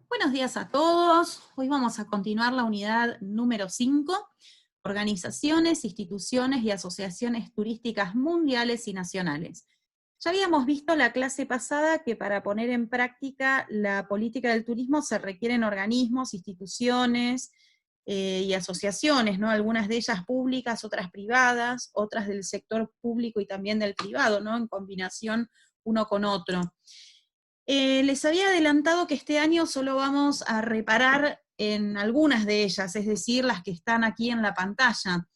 Buenos días a todos. Hoy vamos a continuar la unidad número 5, organizaciones, instituciones y asociaciones turísticas mundiales y nacionales. Ya habíamos visto la clase pasada que para poner en práctica la política del turismo se requieren organismos, instituciones y asociaciones, ¿no? Algunas de ellas públicas, otras privadas, otras del sector público y también del privado, ¿no? En combinación uno con otro. Les había adelantado que este año solo vamos a reparar en algunas de ellas, es decir, las que están aquí en la pantalla.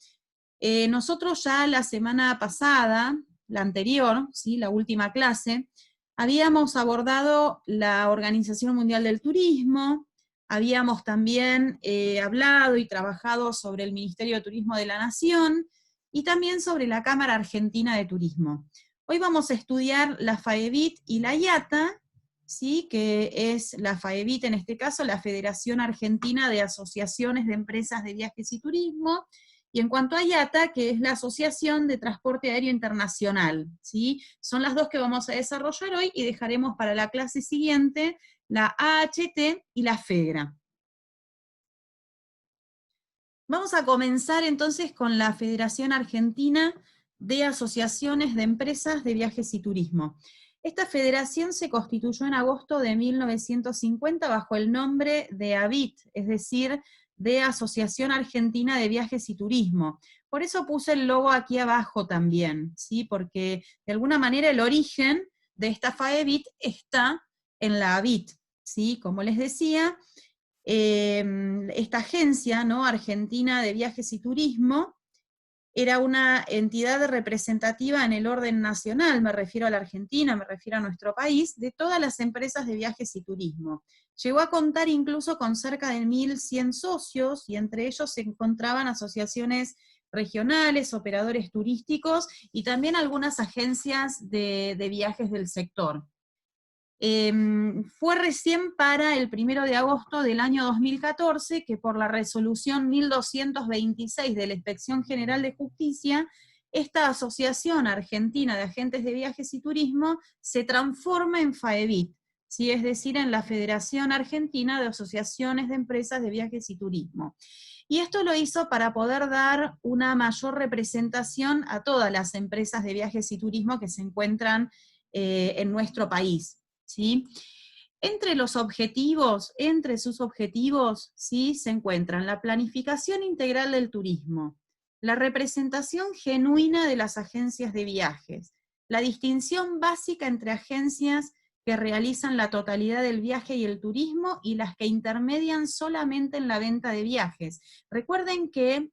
Nosotros ya la semana pasada, la anterior, ¿sí? La última clase, habíamos abordado la Organización Mundial del Turismo, habíamos también hablado y trabajado sobre el Ministerio de Turismo de la Nación, y también sobre la Cámara Argentina de Turismo. Hoy vamos a estudiar la FAEBIT y la IATA, ¿sí? Que es la FAEBIT en este caso, la Federación Argentina de Asociaciones de Empresas de Viajes y Turismo, y en cuanto a IATA, que es la Asociación de Transporte Aéreo Internacional, ¿sí? Son las dos que vamos a desarrollar hoy y dejaremos para la clase siguiente la AHT y la FEGRA. Vamos a comenzar entonces con la Federación Argentina de Asociaciones de Empresas de Viajes y Turismo. Esta federación se constituyó en agosto de 1950 bajo el nombre de ABIT, es decir, de Asociación Argentina de Viajes y Turismo. Por eso puse el logo aquí abajo también, ¿sí? Porque de alguna manera el origen de esta FAEBIT está en la ABIT, ¿sí? Como les decía, esta agencia, ¿no? Argentina de Viajes y Turismo era una entidad representativa en el orden nacional, me refiero a la Argentina, me refiero a nuestro país, de todas las empresas de viajes y turismo. Llegó a contar incluso con cerca de 1.100 socios, y entre ellos se encontraban asociaciones regionales, operadores turísticos, y también algunas agencias de viajes del sector. Fue recién para el 1 de agosto del año 2014 que por la resolución 1226 de la Inspección General de Justicia, esta Asociación Argentina de Agentes de Viajes y Turismo se transforma en FAEBIT, ¿sí? Es decir, en la Federación Argentina de Asociaciones de Empresas de Viajes y Turismo. Y esto lo hizo para poder dar una mayor representación a todas las empresas de viajes y turismo que se encuentran en nuestro país. ¿Sí? Entre sus objetivos, ¿sí? Se encuentran la planificación integral del turismo, la representación genuina de las agencias de viajes, la distinción básica entre agencias que realizan la totalidad del viaje y el turismo y las que intermedian solamente en la venta de viajes. Recuerden que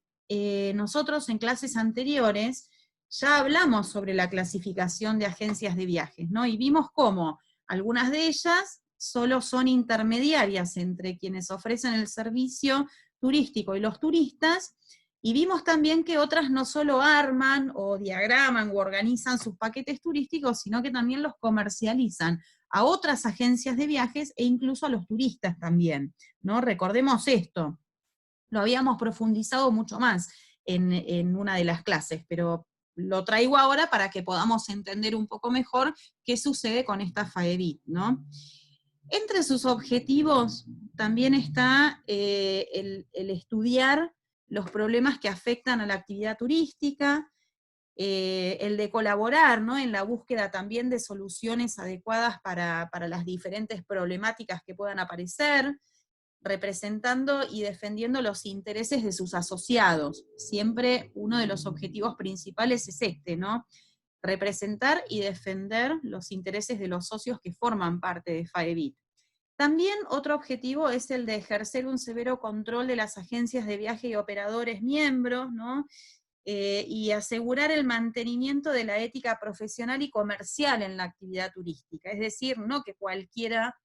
nosotros en clases anteriores ya hablamos sobre la clasificación de agencias de viajes, ¿no? Y vimos cómo algunas de ellas solo son intermediarias entre quienes ofrecen el servicio turístico y los turistas, y vimos también que otras no solo arman o diagraman o organizan sus paquetes turísticos, sino que también los comercializan a otras agencias de viajes e incluso a los turistas también, ¿no? Recordemos esto, lo habíamos profundizado mucho más en una de las clases, pero lo traigo ahora para que podamos entender un poco mejor qué sucede con esta FAEBIT, ¿no? Entre sus objetivos también está el estudiar los problemas que afectan a la actividad turística, el de colaborar, ¿no? En la búsqueda también de soluciones adecuadas para las diferentes problemáticas que puedan aparecer, representando y defendiendo los intereses de sus asociados. Siempre uno de los objetivos principales es este, ¿no? Representar y defender los intereses de los socios que forman parte de FAEBIT. También otro objetivo es el de ejercer un severo control de las agencias de viaje y operadores miembros, ¿no? Y asegurar el mantenimiento de la ética profesional y comercial en la actividad turística. Es decir, no que cualquiera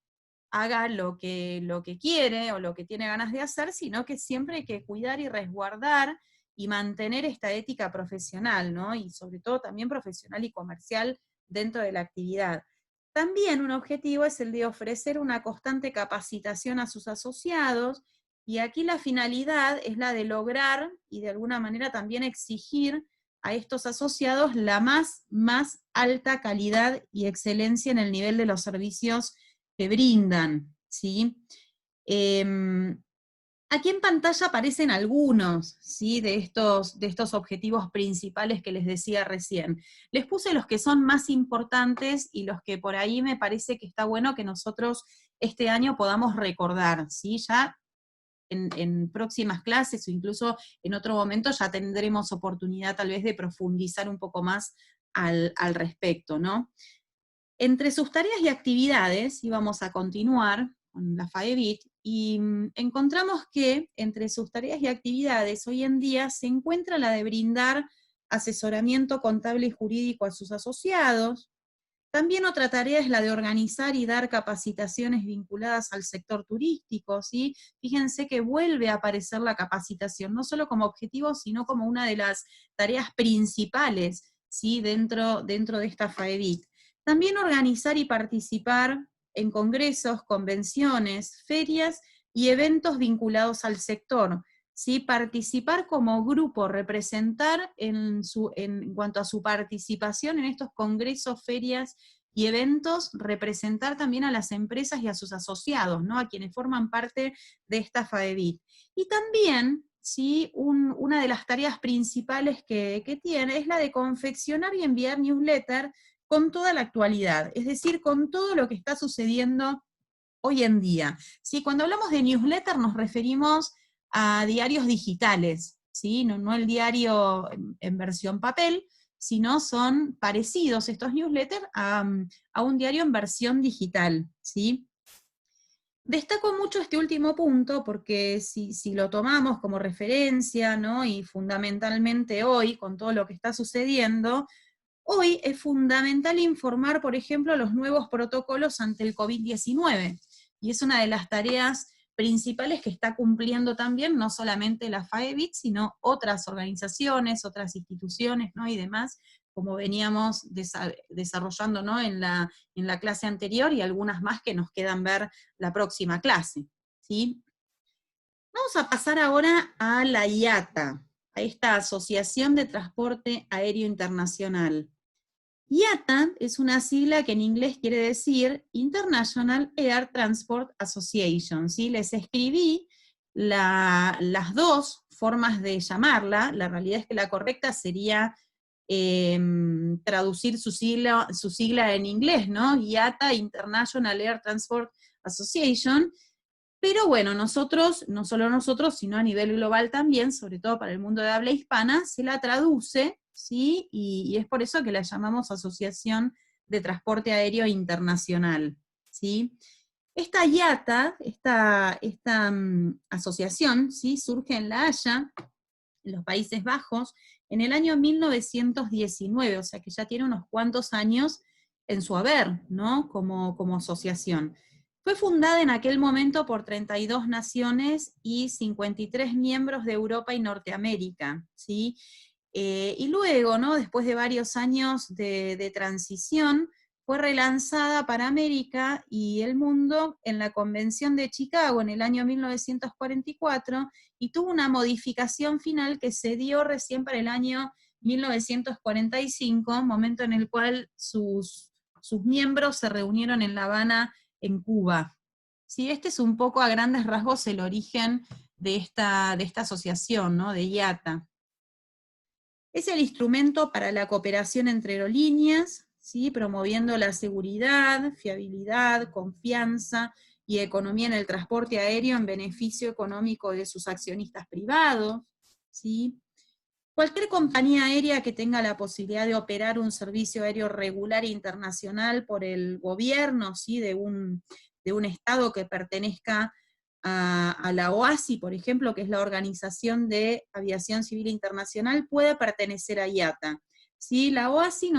haga lo que quiere o lo que tiene ganas de hacer, sino que siempre hay que cuidar y resguardar y mantener esta ética profesional, ¿no? Y sobre todo también profesional y comercial dentro de la actividad. También un objetivo es el de ofrecer una constante capacitación a sus asociados, y aquí la finalidad es la de lograr y de alguna manera también exigir a estos asociados la más alta calidad y excelencia en el nivel de los servicios que brindan, ¿sí? Aquí en pantalla aparecen algunos, ¿sí?, de estos objetivos principales que les decía recién. Les puse los que son más importantes y los que por ahí me parece que está bueno que nosotros este año podamos recordar, ¿sí? Ya en próximas clases o incluso en otro momento ya tendremos oportunidad tal vez de profundizar un poco más al respecto, ¿no? Entre sus tareas y actividades, y vamos a continuar con la FAEBIT, y encontramos que entre sus tareas y actividades hoy en día se encuentra la de brindar asesoramiento contable y jurídico a sus asociados. También otra tarea es la de organizar y dar capacitaciones vinculadas al sector turístico, ¿sí? Fíjense que vuelve a aparecer la capacitación, no solo como objetivo, sino como una de las tareas principales, ¿sí?, dentro de esta FAEBIT. También organizar y participar en congresos, convenciones, ferias y eventos vinculados al sector, ¿sí? Participar como grupo, representar en cuanto a su participación en estos congresos, ferias y eventos, representar también a las empresas y a sus asociados, ¿no?, a quienes forman parte de esta FAEBIT. Y también, ¿sí?, una de las tareas principales que tiene es la de confeccionar y enviar newsletter con toda la actualidad, es decir, con todo lo que está sucediendo hoy en día. ¿Sí? Cuando hablamos de newsletter nos referimos a diarios digitales, ¿sí? No el diario en versión papel, sino son parecidos estos newsletters a un diario en versión digital, ¿sí? Destaco mucho este último punto porque si lo tomamos como referencia, ¿no?, y fundamentalmente hoy, con todo lo que está sucediendo, hoy es fundamental informar, por ejemplo, los nuevos protocolos ante el COVID-19, y es una de las tareas principales que está cumpliendo también no solamente la FAEBIT, sino otras organizaciones, otras instituciones, ¿no?, y demás, como veníamos desarrollando, ¿no?, en la clase anterior, y algunas más que nos quedan ver la próxima clase, ¿sí? Vamos a pasar ahora a la IATA, a esta Asociación de Transporte Aéreo Internacional. IATA es una sigla que en inglés quiere decir International Air Transport Association, ¿sí? Les escribí las dos formas de llamarla. La realidad es que la correcta sería traducir su sigla en inglés, ¿no? IATA, International Air Transport Association. Pero bueno, nosotros, no solo nosotros, sino a nivel global también, sobre todo para el mundo de habla hispana, se la traduce, ¿sí? Y es por eso que la llamamos Asociación de Transporte Aéreo Internacional, ¿sí? Esta IATA, esta asociación, ¿sí?, surge en La Haya, en los Países Bajos, en el año 1919, o sea que ya tiene unos cuantos años en su haber, ¿no?, como asociación. Fue fundada en aquel momento por 32 naciones y 53 miembros de Europa y Norteamérica, ¿sí? Y luego, ¿no?, después de varios años de transición, fue relanzada para América y el mundo en la Convención de Chicago en el año 1944, y tuvo una modificación final que se dio recién para el año 1945, momento en el cual sus miembros se reunieron en La Habana, en Cuba. Sí, este es un poco a grandes rasgos el origen de esta asociación, ¿no?, de IATA. Es el instrumento para la cooperación entre aerolíneas, ¿sí?, promoviendo la seguridad, fiabilidad, confianza y economía en el transporte aéreo en beneficio económico de sus accionistas privados, ¿sí? Cualquier compañía aérea que tenga la posibilidad de operar un servicio aéreo regular e internacional por el gobierno, ¿sí?, de un estado que pertenezca a la OASI, por ejemplo, que es la Organización de Aviación Civil Internacional, puede pertenecer a IATA. ¿Sí? La OASI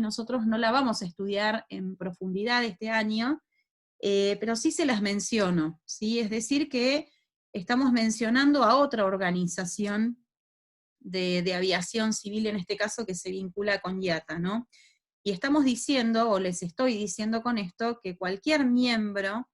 nosotros no la vamos a estudiar en profundidad este año, pero sí se las menciono, ¿sí? Es decir que estamos mencionando a otra organización de aviación civil, en este caso, que se vincula con IATA, ¿no? Y estamos diciendo, o les estoy diciendo con esto, que cualquier miembro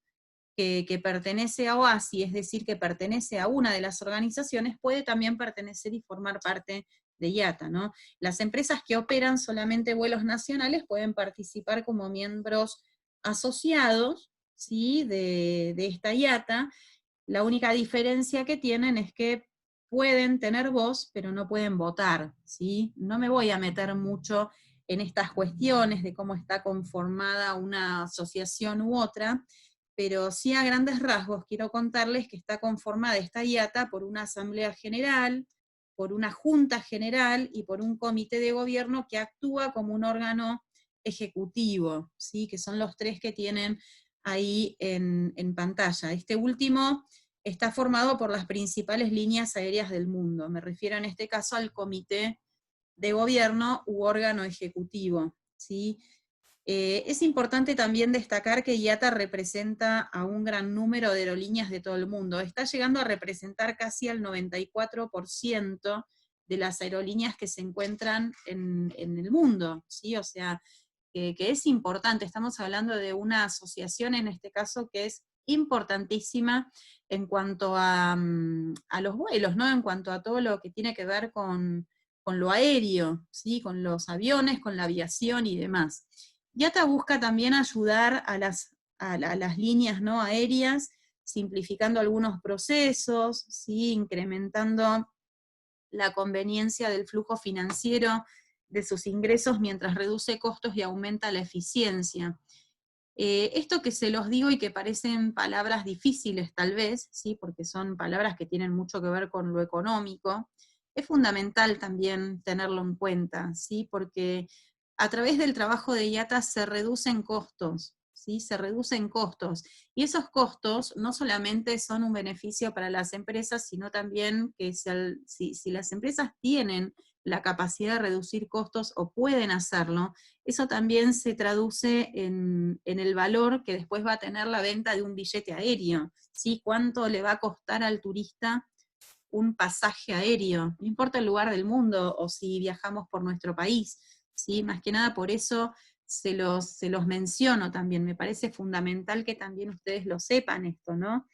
que pertenece a OASI, es decir, que pertenece a una de las organizaciones, puede también pertenecer y formar parte de IATA, ¿no? Las empresas que operan solamente vuelos nacionales pueden participar como miembros asociados, ¿sí? de esta IATA. La única diferencia que tienen es que pueden tener voz, pero no pueden votar, ¿sí? No me voy a meter mucho en estas cuestiones de cómo está conformada una asociación u otra, pero sí a grandes rasgos quiero contarles que está conformada esta IATA por una asamblea general, por una junta general y por un comité de gobierno que actúa como un órgano ejecutivo, ¿sí? Que son los tres que tienen ahí en pantalla. Este último está formado por las principales líneas aéreas del mundo. Me refiero en este caso al comité de gobierno u órgano ejecutivo, ¿sí? Es importante también destacar que IATA representa a un gran número de aerolíneas de todo el mundo. Está llegando a representar casi al 94% de las aerolíneas que se encuentran en el mundo, ¿sí? O sea, que es importante. Estamos hablando de una asociación, en este caso, que es importantísima en cuanto a los vuelos, ¿no? En cuanto a todo lo que tiene que ver con lo aéreo, ¿sí? Con los aviones, con la aviación y demás. IATA busca también ayudar a las líneas, ¿no? aéreas, simplificando algunos procesos, ¿sí? Incrementando la conveniencia del flujo financiero de sus ingresos mientras reduce costos y aumenta la eficiencia. Esto que se los digo y que parecen palabras difíciles tal vez, ¿sí? Porque son palabras que tienen mucho que ver con lo económico, es fundamental también tenerlo en cuenta, ¿sí? Porque a través del trabajo de IATA se reducen costos, ¿sí? Se reducen costos. Y esos costos no solamente son un beneficio para las empresas, sino también que si las empresas tienen la capacidad de reducir costos o pueden hacerlo, eso también se traduce en el valor que después va a tener la venta de un billete aéreo, ¿sí? ¿Cuánto le va a costar al turista un pasaje aéreo? No importa el lugar del mundo o si viajamos por nuestro país, ¿sí? Más que nada por eso se los menciono también, me parece fundamental que también ustedes lo sepan esto, ¿no?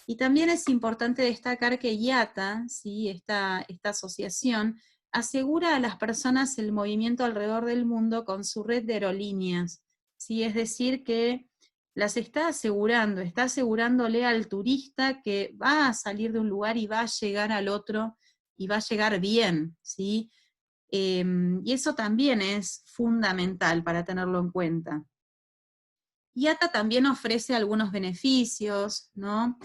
Y también es importante destacar que IATA, ¿sí? esta asociación, asegura a las personas el movimiento alrededor del mundo con su red de aerolíneas, ¿sí? Es decir, que las está asegurándole al turista que va a salir de un lugar y va a llegar al otro, y va a llegar bien, ¿sí? Y eso también es fundamental para tenerlo en cuenta. IATA también ofrece algunos beneficios, ¿no?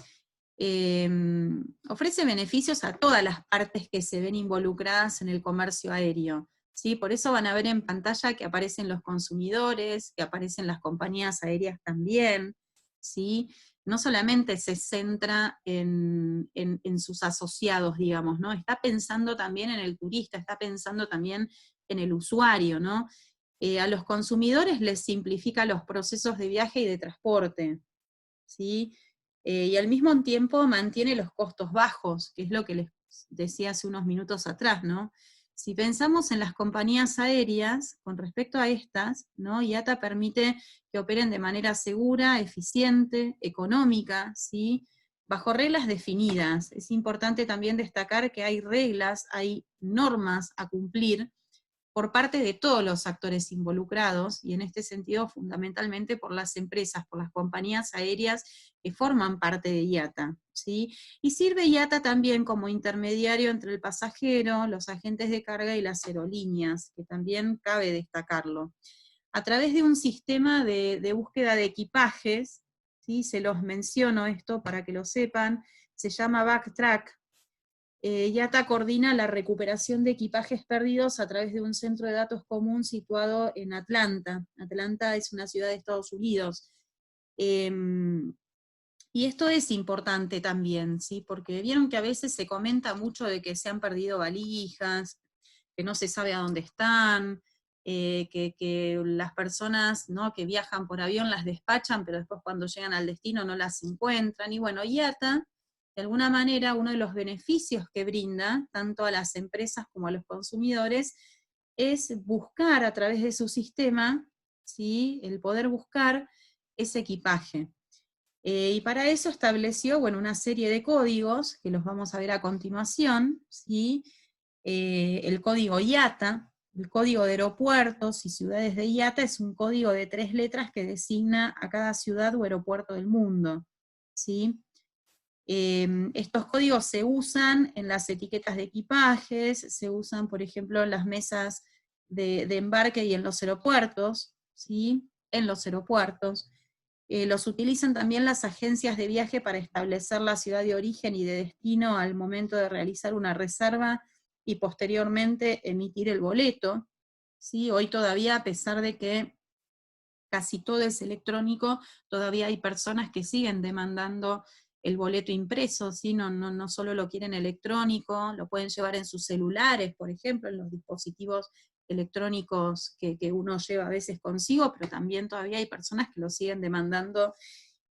Ofrece beneficios a todas las partes que se ven involucradas en el comercio aéreo, ¿sí? Por eso van a ver en pantalla que aparecen los consumidores, que aparecen las compañías aéreas también, ¿sí? No solamente se centra en sus asociados, digamos, ¿no? Está pensando también en el turista, está pensando también en el usuario, ¿no? A los consumidores les simplifica los procesos de viaje y de transporte, ¿sí? Y al mismo tiempo mantiene los costos bajos, que es lo que les decía hace unos minutos atrás, ¿no? Si pensamos en las compañías aéreas, con respecto a estas, ¿no? IATA permite que operen de manera segura, eficiente, económica, ¿sí? Bajo reglas definidas. Es importante también destacar que hay reglas, hay normas a cumplir, por parte de todos los actores involucrados, y en este sentido fundamentalmente por las empresas, por las compañías aéreas que forman parte de IATA, ¿sí? Y sirve IATA también como intermediario entre el pasajero, los agentes de carga y las aerolíneas, que también cabe destacarlo. A través de un sistema de búsqueda de equipajes, ¿sí? Se los menciono esto para que lo sepan, se llama Backtrack. IATA coordina la recuperación de equipajes perdidos a través de un centro de datos común situado en Atlanta. Atlanta es una ciudad de Estados Unidos. Y esto es importante también, ¿sí? Porque vieron que a veces se comenta mucho de que se han perdido valijas, que no se sabe a dónde están, que las personas, ¿no? que viajan por avión las despachan, pero después cuando llegan al destino no las encuentran. Y bueno, IATA, de alguna manera, uno de los beneficios que brinda, tanto a las empresas como a los consumidores, es buscar a través de su sistema, ¿sí? el poder buscar ese equipaje. Y para eso estableció, bueno, una serie de códigos, que los vamos a ver a continuación, ¿sí? El código IATA, El código de aeropuertos y ciudades de IATA es un código de 3 letras que designa a cada ciudad o aeropuerto del mundo, ¿sí? Estos códigos se usan en las etiquetas de equipajes, se usan, por ejemplo, en las mesas de embarque y en los aeropuertos, ¿sí? En los aeropuertos. Los utilizan también las agencias de viaje para establecer la ciudad de origen y de destino al momento de realizar una reserva y posteriormente emitir el boleto, ¿sí? Hoy todavía, a pesar de que casi todo es electrónico, todavía hay personas que siguen demandando el boleto impreso, ¿sí? No solo lo quieren electrónico, lo pueden llevar en sus celulares, por ejemplo, en los dispositivos electrónicos que uno lleva a veces consigo, pero también todavía hay personas que lo siguen demandando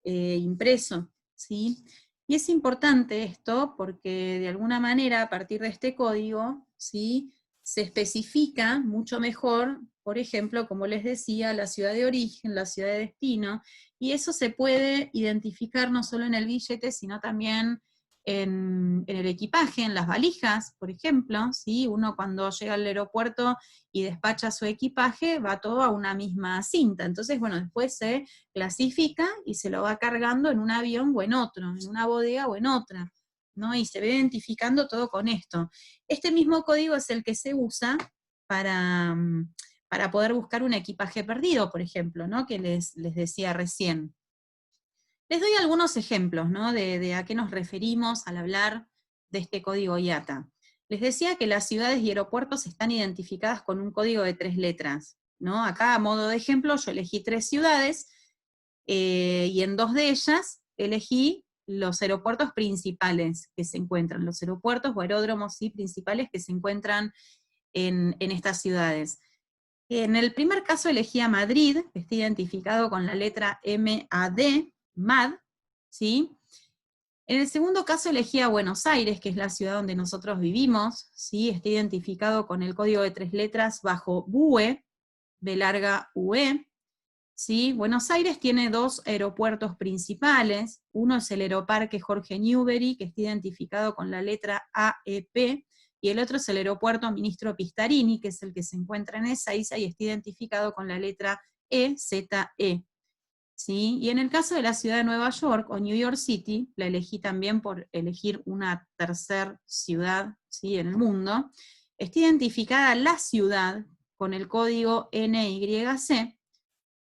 impreso, ¿sí? Y es importante esto porque de alguna manera, a partir de este código, ¿sí?, se especifica mucho mejor, por ejemplo, como les decía, la ciudad de origen, la ciudad de destino, y eso se puede identificar no solo en el billete, sino también en el equipaje, en las valijas, por ejemplo, ¿sí? Uno cuando llega al aeropuerto y despacha su equipaje, va todo a una misma cinta, entonces, bueno, después se clasifica y se lo va cargando en un avión o en otro, en una bodega o en otra, ¿no? Y se ve identificando todo con esto. Este mismo código es el que se usa para, para poder buscar un equipaje perdido, por ejemplo, ¿no?, que les decía recién. Les doy algunos ejemplos, ¿no?, de a qué nos referimos al hablar de este código IATA. Les decía que las ciudades y aeropuertos están identificadas con un código de 3 letras, ¿no? Acá, a modo de ejemplo, yo elegí 3 ciudades, y en 2 de ellas elegí los aeropuertos principales que se encuentran, los aeropuertos o aeródromos, sí, principales que se encuentran en estas ciudades. En el primer caso elegí a Madrid, que está identificado con la letra MAD, MAD, ¿sí? En el segundo caso elegí a Buenos Aires, que es la ciudad donde nosotros vivimos, ¿sí? Está identificado con el código de 3 letras bajo BUE, B larga UE, ¿sí? Buenos Aires tiene 2 aeropuertos principales, uno es el Aeroparque Jorge Newbery, que está identificado con la letra AEP, y el otro es el Aeropuerto Ministro Pistarini, que es el que se encuentra en Ezeiza y está identificado con la letra EZE, ¿sí? Y en el caso de la ciudad de Nueva York o New York City, la elegí también por elegir una tercera ciudad, ¿sí?, en el mundo, está identificada la ciudad con el código NYC,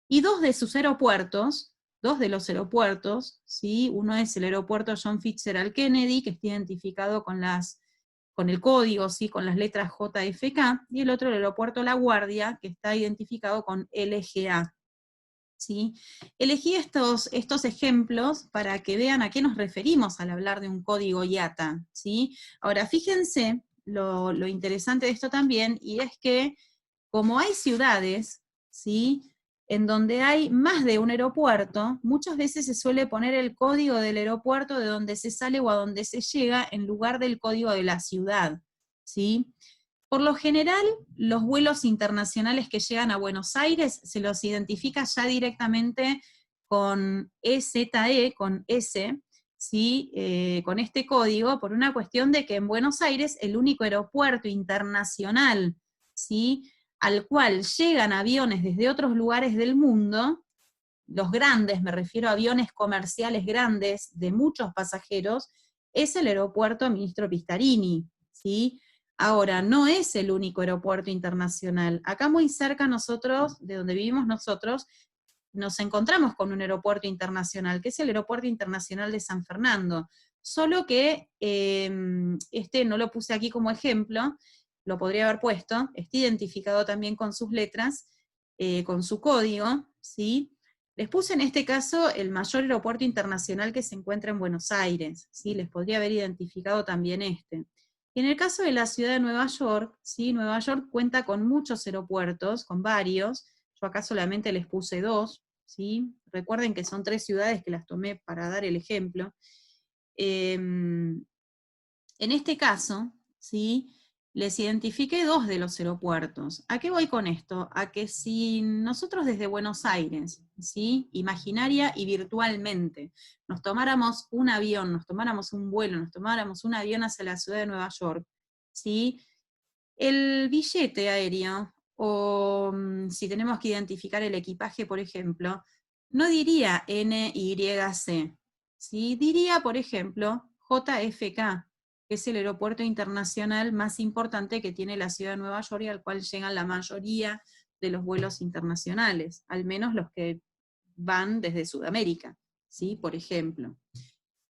y 2 de sus aeropuertos, 2 de los aeropuertos, ¿sí? Uno es el aeropuerto John Fitzgerald Kennedy, que está identificado con el código, ¿sí?, con las letras JFK, y el otro el aeropuerto La Guardia, que está identificado con LGA, ¿sí? Elegí estos ejemplos para que vean a qué nos referimos al hablar de un código IATA, ¿sí? Ahora, fíjense lo interesante de esto también, y es que como hay ciudades, ¿sí?, en donde hay más de un aeropuerto, muchas veces se suele poner el código del aeropuerto de donde se sale o a donde se llega en lugar del código de la ciudad, ¿sí? Por lo general, los vuelos internacionales que llegan a Buenos Aires se los identifica ya directamente con EZE, con S, ¿sí?, con este código, por una cuestión de que en Buenos Aires el único aeropuerto internacional, ¿sí?, al cual llegan aviones desde otros lugares del mundo, los grandes, me refiero a aviones comerciales grandes de muchos pasajeros, es el aeropuerto Ministro Pistarini, ¿sí? Ahora, no es el único aeropuerto internacional. Acá muy cerca nosotros, de donde vivimos nosotros, nos encontramos con un aeropuerto internacional, que es el Aeropuerto Internacional de San Fernando. Solo que este no lo puse aquí como ejemplo, lo podría haber puesto, está identificado también con sus letras, con su código, ¿sí? Les puse en este caso el mayor aeropuerto internacional que se encuentra en Buenos Aires, ¿sí? Les podría haber identificado también este. Y en el caso de la ciudad de Nueva York, ¿sí?, Nueva York cuenta con muchos aeropuertos, con varios, yo acá solamente les puse 2, ¿sí? Recuerden que son 3 ciudades que las tomé para dar el ejemplo. En este caso, ¿sí?, les identifiqué 2 de los aeropuertos. ¿A qué voy con esto? A que si nosotros desde Buenos Aires, ¿sí?, imaginaria y virtualmente, nos tomáramos un avión, nos tomáramos un vuelo, nos tomáramos un avión hacia la ciudad de Nueva York, ¿sí?, El billete aéreo, o si tenemos que identificar el equipaje, por ejemplo, no diría NYC, ¿sí? Diría, por ejemplo, JFK, que es el aeropuerto internacional más importante que tiene la ciudad de Nueva York y al cual llegan la mayoría de los vuelos internacionales, al menos los que van desde Sudamérica, ¿sí? Por ejemplo.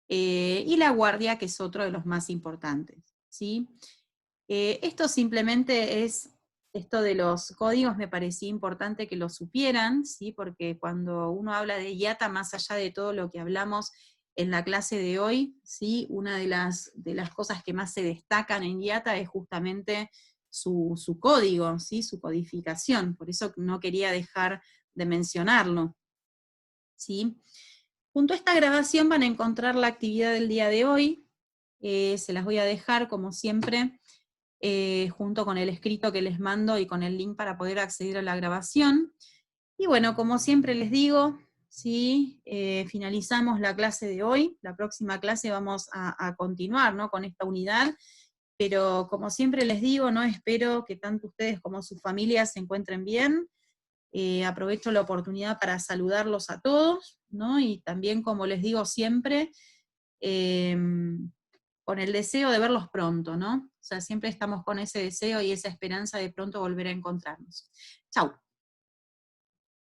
Y La Guardia, que es otro de los más importantes, ¿sí? Esto simplemente es, esto de los códigos me parecía importante que lo supieran, ¿sí? Porque cuando uno habla de IATA, más allá de todo lo que hablamos en la clase de hoy, ¿sí? Una de las cosas que más se destacan en IATA es justamente su código, ¿sí? Su codificación, por eso no quería dejar de mencionarlo, ¿sí? Junto a esta grabación van a encontrar la actividad del día de hoy, se las voy a dejar como siempre, junto con el escrito que les mando y con el link para poder acceder a la grabación. Y bueno, como siempre les digo, ¿sí? Finalizamos la clase de hoy, la próxima clase vamos a continuar, ¿no? Con esta unidad, pero como siempre les digo, ¿no? Espero que tanto ustedes como sus familias se encuentren bien. Aprovecho la oportunidad para saludarlos a todos, ¿no? Y también, como les digo siempre, eh, con el deseo de verlos pronto, ¿no? O sea, siempre estamos con ese deseo y esa esperanza de pronto volver a encontrarnos. Chau.